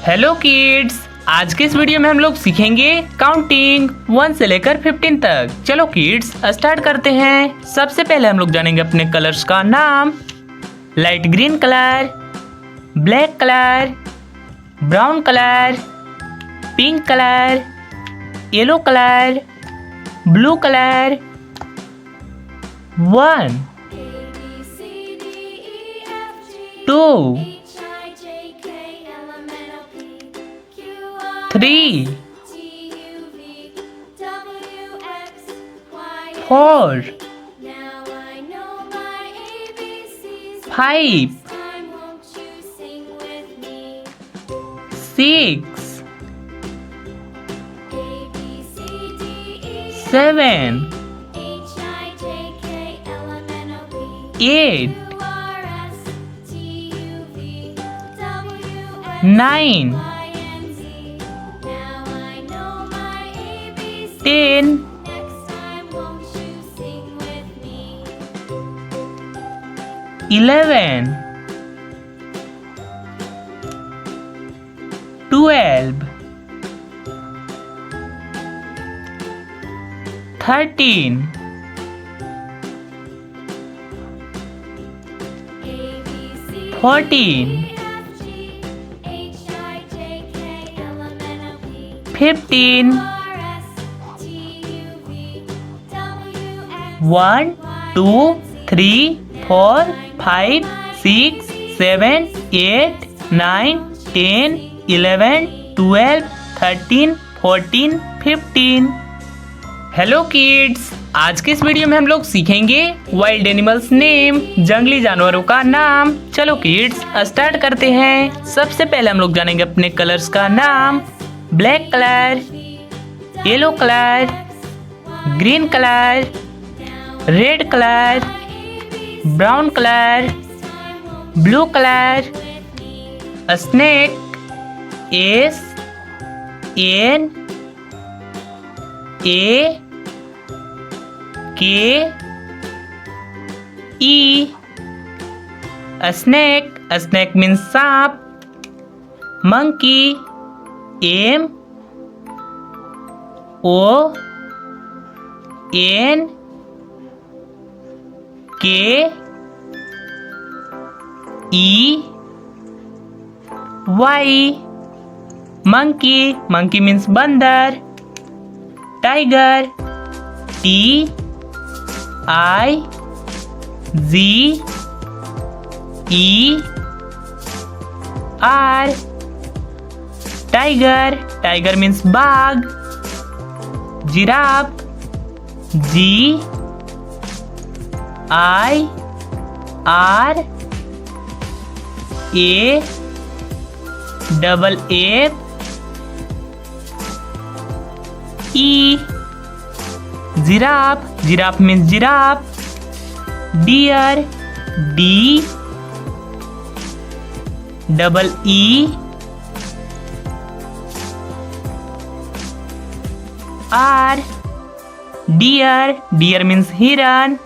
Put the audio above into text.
Hello kids, आज के इस वीडियो में हम लोग सीखेंगे काउंटिंग 1 से लेकर 15 तक। चलो किड्स स्टार्ट करते हैं। सबसे पहले हम लोग जानेंगे अपने कलर्स का नाम। Light green colour, black colour, brown colour, pink colour, yellow colour, blue colour. 1 2 3 4 5 6 7 8 9 10 11 12 13 14 15 1 2 3 4 5 6 7 8 9 10 11 12 13 14 15। Hello kids, आज के इस वीडियो में हम लोग सीखेंगे वाइल्ड एनिमल्स नेम, जंगली जानवरों का नाम। चलो किड्स स्टार्ट करते हैं। सबसे पहले हम लोग जानेंगे अपने कलर्स का नाम। Black colour, yellow colour, green colour, red colour, brown colour, blue colour. Snake, S N A K E. Snake, snake means सांप। Monkey, M O N K E Y. Monkey, monkey means बंदर। Tiger, T I G E R. Tiger, tiger means बाघ। Giraffe, G I R A double F E. Giraffe, giraffe means giraffe. Deer, D double E R. Deer, deer means हिरन।